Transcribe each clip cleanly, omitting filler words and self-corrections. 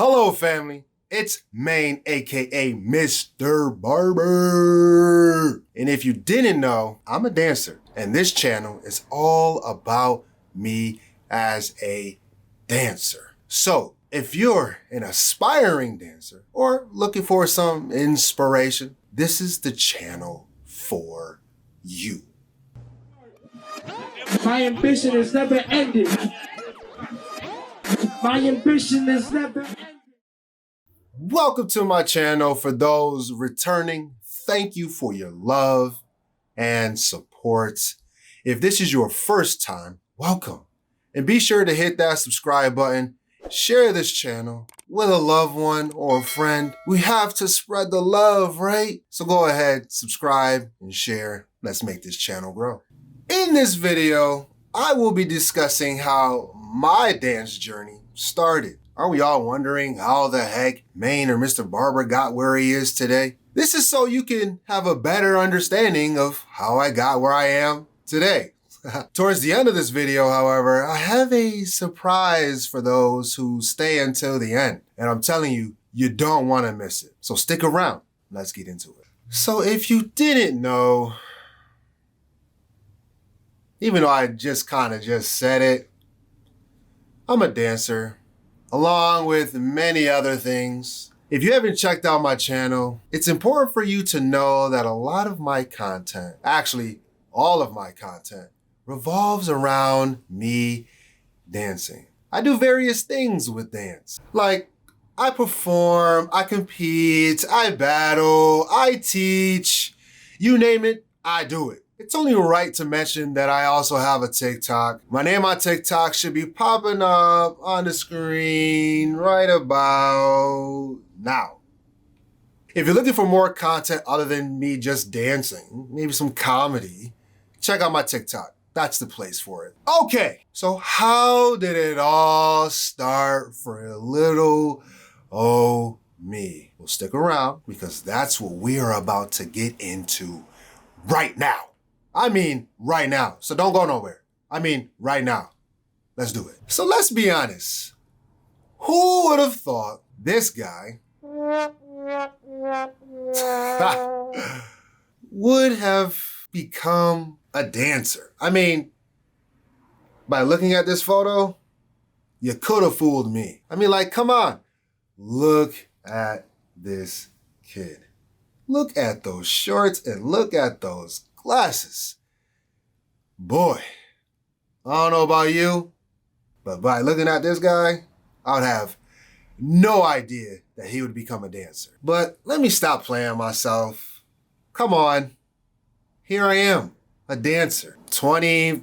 Hello, family. It's Maine, aka Mr. Barber. And if you didn't know, I'm a dancer, and this channel is all about me as a dancer. So if you're an aspiring dancer or looking for some inspiration, this is the channel for you. My ambition is never ending. My ambition is never ending. Welcome to my channel. For those returning, thank you for your love and support. If this is your first time, welcome. And be sure to hit that subscribe button. Share this channel with a loved one or a friend. We have to spread the love, right? So go ahead, subscribe and share. Let's make this channel grow. In this video, I will be discussing how my dance journey started. Are we all wondering how the heck Maine or Mr. Barber got where he is today? This is so you can have a better understanding of how I got where I am today. Towards the end of this video, however, I have a surprise for those who stay until the end. And I'm telling you, you don't want to miss it. So stick around. Let's get into it. So if you didn't know, even though I just said it, I'm a dancer, along with many other things. If you haven't checked out my channel, it's important for you to know that a lot of my content, actually all of my content, revolves around me dancing. I do various things with dance. Like, I perform, I compete, I battle, I teach, you name it, I do it. It's only right to mention that I also have a TikTok. My name on TikTok should be popping up on the screen right about now. If you're looking for more content other than me just dancing, maybe some comedy, check out my TikTok. That's the place for it. Okay, so how did it all start for a little old me? Well, stick around because that's what we are about to get into right now. I mean, right now. So don't go nowhere. I mean, right now. Let's do it. So let's be honest. Who would have thought this guy would have become a dancer? I mean, by looking at this photo, you could have fooled me. I mean, like, come on. Look at this kid. Look at those shorts and look at those glasses. Boy, I don't know about you, but by looking at this guy, I would have no idea that he would become a dancer. But let me stop playing myself. Come on. Here I am, a dancer. 25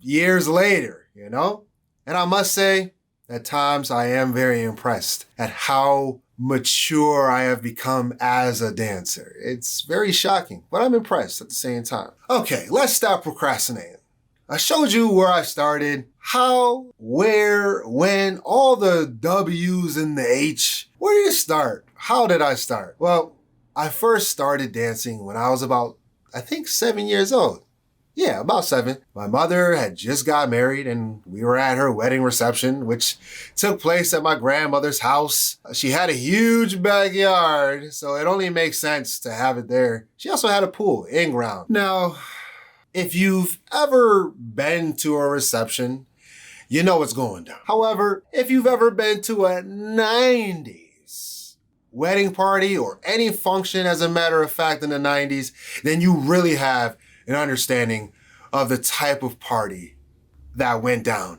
years later, you know? And I must say, at times I am very impressed at how mature I have become as a dancer. It's very shocking, but I'm impressed at the same time. Okay, let's stop procrastinating. I showed you where I started, how, where, when, all the W's and the H. Where did it start? How did I start? Well, I first started dancing when I was about, I think, 7 years old. Yeah, about 7. My mother had just got married and we were at her wedding reception, which took place at my grandmother's house. She had a huge backyard, so it only makes sense to have it there. She also had a pool, in-ground. Now, if you've ever been to a reception, you know what's going down. However, if you've ever been to a 90s wedding party or any function, as a matter of fact, in the 90s, then you really have an understanding of the type of party that went down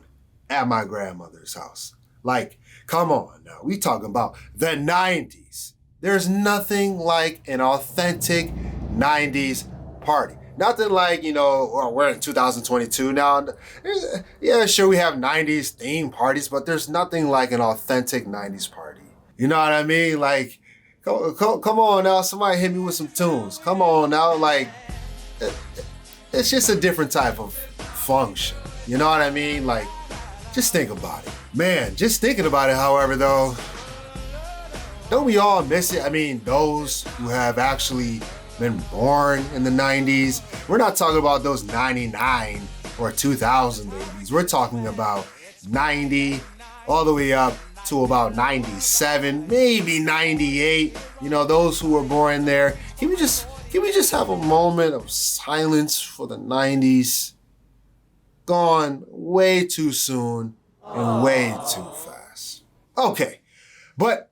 at my grandmother's house. Like, come on now, we talking about the 90s. There's nothing like an authentic 90s party. Nothing like, you know, well, we're in 2022 now. Yeah, sure, we have 90s themed parties, but there's nothing like an authentic 90s party. You know what I mean? Like, come on now, somebody hit me with some tunes. Come on now, like, it's just a different type of function. You know what I mean? Like, just think about it. Man, just thinking about it, however, though, don't we all miss it? I mean, those who have actually been born in the 90s. We're not talking about those 99 or 2000 babies. We're talking about 90, all the way up to about 97, maybe 98. You know, those who were born there. Can we just have a moment of silence for the 90s? Gone way too soon and way too fast. Okay, but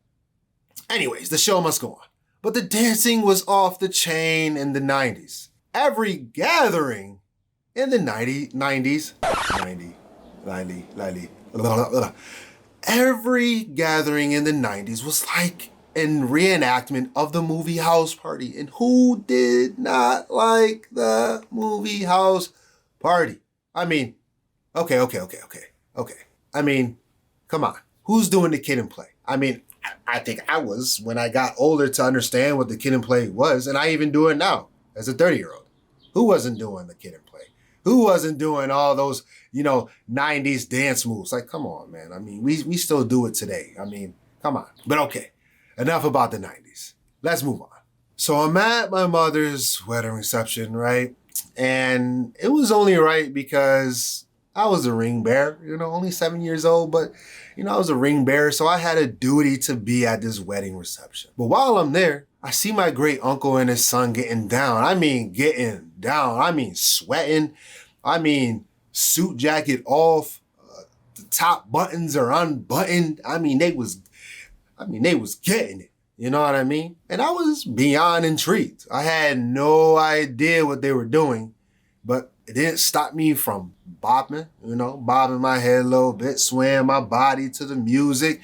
anyways, the show must go on. But the dancing was off the chain in the 90s. Every gathering in the 90s, every gathering in the 90s was like a reenactment of the movie House Party. And who did not like the movie House Party? I mean, okay. I mean, come on. Who's doing the Kid and Play? I mean, I think I was when I got older to understand what the Kid and Play was, and I even do it now as a 30-year-old. Who wasn't doing the Kid and Play? Who wasn't doing all those, 90s dance moves? Like, come on, man. I mean, we still do it today. I mean, come on. But okay, enough about the 90s. Let's move on. So I'm at my mother's wedding reception, right? And it was only right because I was a ring bearer, only 7 years old, but, I was a ring bearer, so I had a duty to be at this wedding reception. But while I'm there, I see my great uncle and his son getting down. I mean, getting down. I mean, sweating. I mean, suit jacket off. The top buttons are unbuttoned. I mean, they was getting it. You know what I mean? And I was beyond intrigued. I had no idea what they were doing, but it didn't stop me from bopping my head a little bit, swaying my body to the music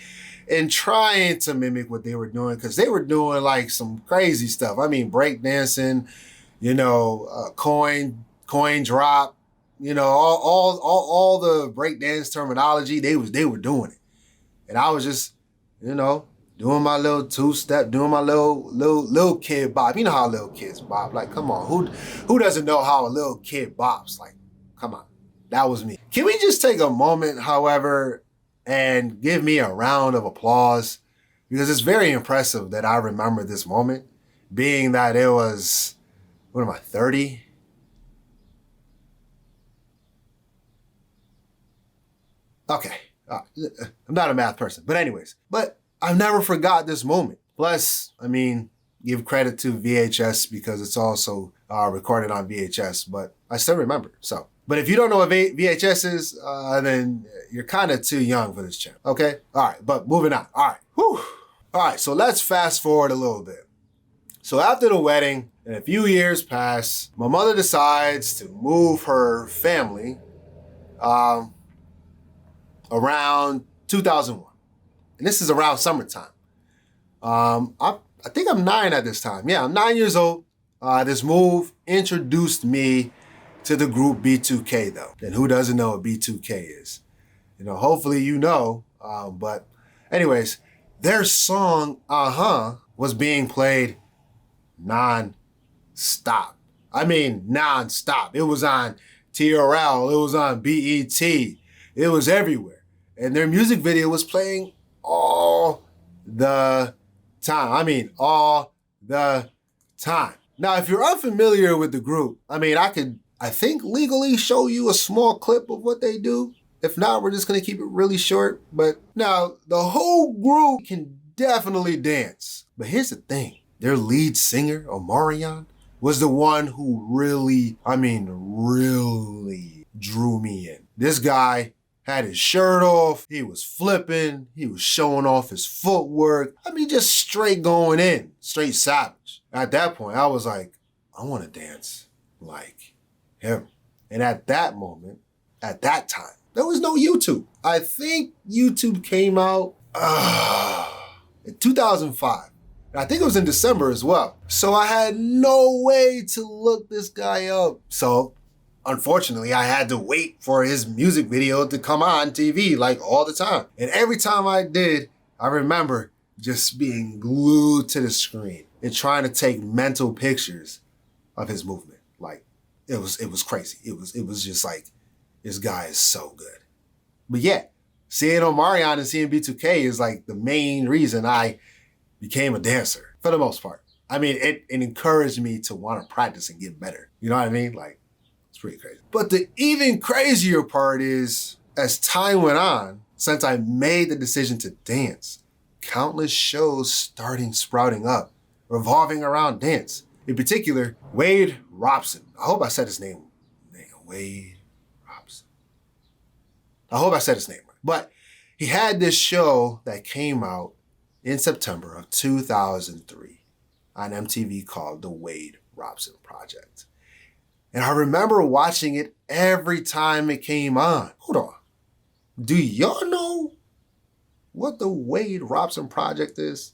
and trying to mimic what they were doing, because they were doing like some crazy stuff. I mean, breakdancing, coin drop, all the breakdance terminology, they were doing it. And I was just, doing my little two-step, doing my little kid bop. You know how little kids bop. Like, come on, who doesn't know how a little kid bops? Like, come on, that was me. Can we just take a moment, however, and give me a round of applause? Because it's very impressive that I remember this moment, being that it was, 30? Okay, I'm not a math person, but anyways, I've never forgot this moment. Plus, give credit to VHS because it's also recorded on VHS, but I still remember. So, but if you don't know what VHS is, then you're kind of too young for this channel. Okay? All right, but moving on. All right. Whew. All right, so let's fast forward a little bit. So after the wedding, and a few years pass, my mother decides to move her family around 2001. And this is around summertime. I think I'm 9 at this time. Yeah, I'm 9 years old. This move introduced me to the group B2K, though. And who doesn't know what B2K is? Hopefully you know. But anyways, their song, was being played non-stop. Non-stop. It was on TRL. It was on BET. It was everywhere. And their music video was playing all the time. All the time. Now, if you're unfamiliar with the group, I think legally show you a small clip of what they do. If not, we're just going to keep it really short. But now, the whole group can definitely dance. But here's the thing. Their lead singer, Omarion, was the one who really drew me in. This guy had his shirt off, he was flipping, he was showing off his footwork. Just straight going in, straight savage. At that point, I was like, I want to dance like him. And at that moment, at that time, there was no YouTube. I think YouTube came out in 2005. And I think it was in December as well. So I had no way to look this guy up. So unfortunately, I had to wait for his music video to come on TV like all the time. And every time I did, I remember just being glued to the screen and trying to take mental pictures of his movement. Like, it was crazy. It was just like, this guy is so good. But yeah, seeing Omarion and seeing B2K is like the main reason I became a dancer, for the most part. It encouraged me to want to practice and get better. You know what I mean? Like, it's pretty crazy. But the even crazier part is as time went on, since I made the decision to dance, countless shows sprouting up, revolving around dance. In particular, Wade Robson. I hope I said his name. Wade Robson. I hope I said his name right. But he had this show that came out in September of 2003 on MTV called The Wade Robson Project. And I remember watching it every time it came on. Hold on. Do y'all know what The Wade Robson Project is?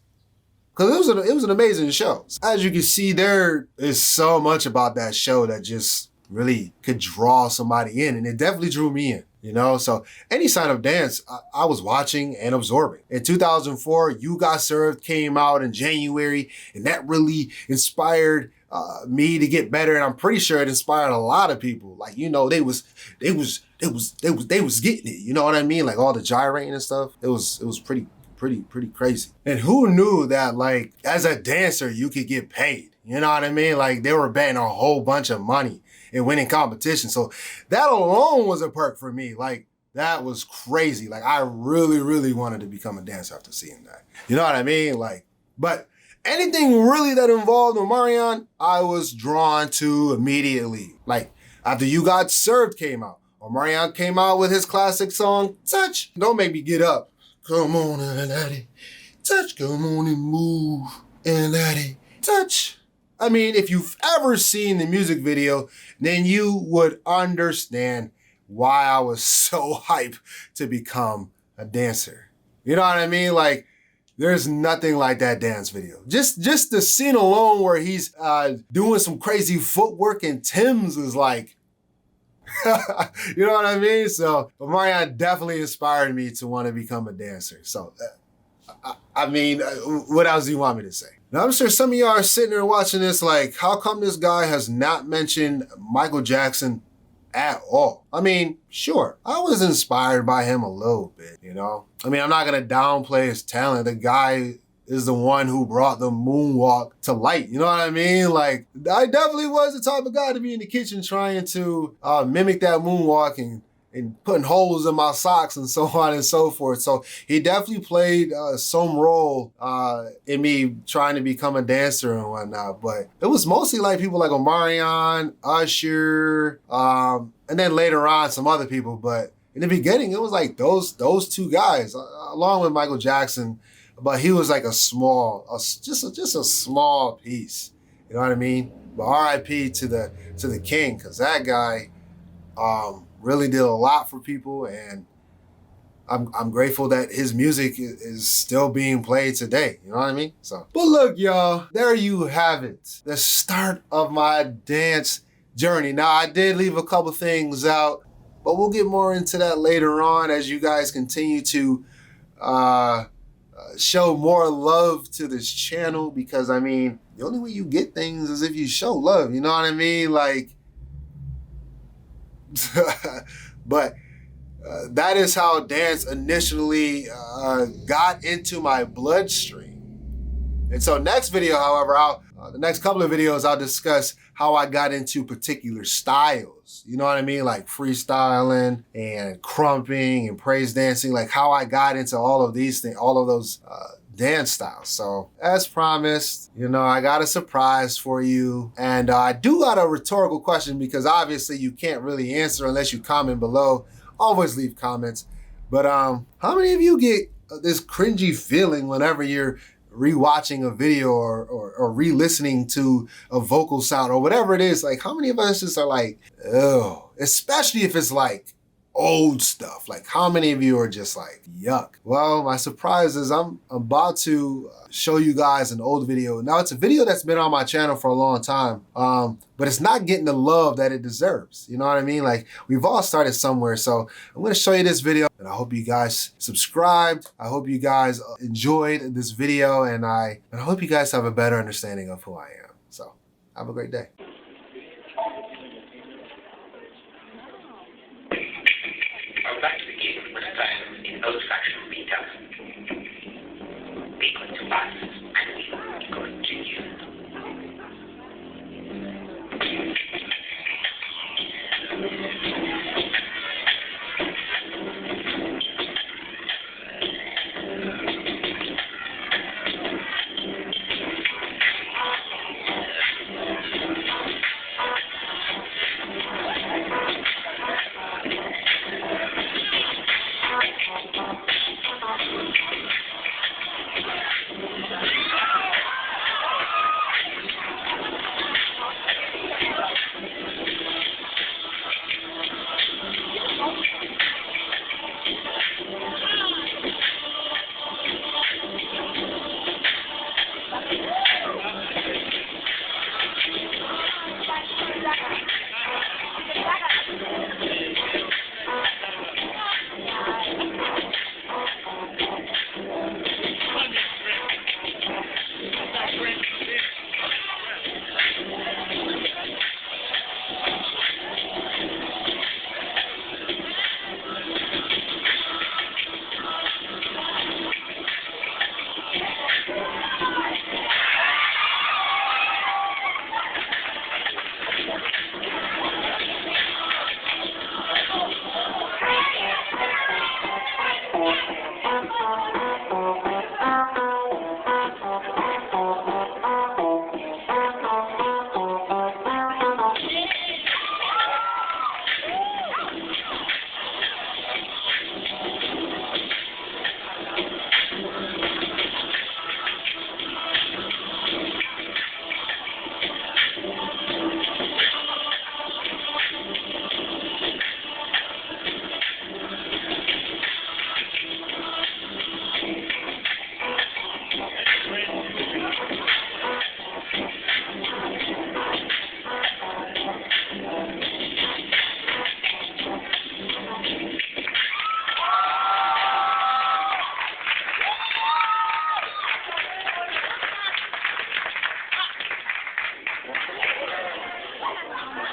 Because it was an amazing show. As you can see, there is so much about that show that just really could draw somebody in, and it definitely drew me in, you know? So any sign of dance, I was watching and absorbing. In 2004, You Got Served came out in January, and that really inspired me to get better, and I'm pretty sure it inspired a lot of people. Like, you know, they was getting it, you know what I mean? Like all the gyrating and stuff. It was pretty crazy. And who knew that, like, as a dancer, you could get paid? You know what I mean? Like, they were betting a whole bunch of money and winning competitions. So that alone was a perk for me. Like, that was crazy. Like, I really wanted to become a dancer after seeing that. You know what I mean? Like, but anything really that involved Omarion, I was drawn to immediately. Like, after You Got Served came out, Omarion came out with his classic song, Touch. Don't Make Me Get Up. Come on and daddy, touch, come on and move, and daddy, touch. I mean, if you've ever seen the music video, then you would understand why I was so hyped to become a dancer. You know what I mean? Like, there's nothing like that dance video. Just the scene alone where he's doing some crazy footwork and Tim's is like, you know what I mean? So Omarion definitely inspired me to want to become a dancer. So, I mean, what else do you want me to say? Now, I'm sure some of y'all are sitting there watching this like, how come this guy has not mentioned Michael Jackson at all? I mean, sure, I was inspired by him a little bit, you know? I mean, I'm not going to downplay his talent. The guy is the one who brought the moonwalk to light. You know what I mean? Like, I definitely was the type of guy to be in the kitchen trying to mimic that moonwalk and putting holes in my socks and so on and so forth. So he definitely played some role in me trying to become a dancer and whatnot. But it was mostly like people like Omarion, Usher, and then later on some other people. But in the beginning, it was like those two guys, along with Michael Jackson. But he was like just a small piece. You know what I mean? But R.I.P. to the king, because that guy really did a lot for people, and I'm grateful that his music is still being played today. You know what I mean? So, but look, y'all, there you have it. The start of my dance journey. Now, I did leave a couple things out, but we'll get more into that later on as you guys continue to show more love to this channel, because I mean, the only way you get things is if you show love, you know what I mean? Like, but that is how dance initially got into my bloodstream. And so next video, however, the next couple of videos, I'll discuss how I got into particular styles. You know what I mean? Like freestyling and crumping and praise dancing, like how I got into all of these things, all of those dance styles. So as promised, you know, I got a surprise for you. And I do got a rhetorical question, because obviously you can't really answer unless you comment below. Always leave comments. But how many of you get this cringy feeling whenever you're rewatching a video or re-listening to a vocal sound or whatever it is? Like, how many of us just are like, oh, especially if it's like old stuff? Like, how many of you are just like, yuck? Well, my surprise is I'm about to show you guys an old video. Now, it's a video that's been on my channel for a long time, but it's not getting the love that it deserves. You know what I mean? Like, we've all started somewhere. So I'm going to show you this video, and I hope you guys subscribed. I hope you guys enjoyed this video, and I hope you guys have a better understanding of who I am. So have a great day.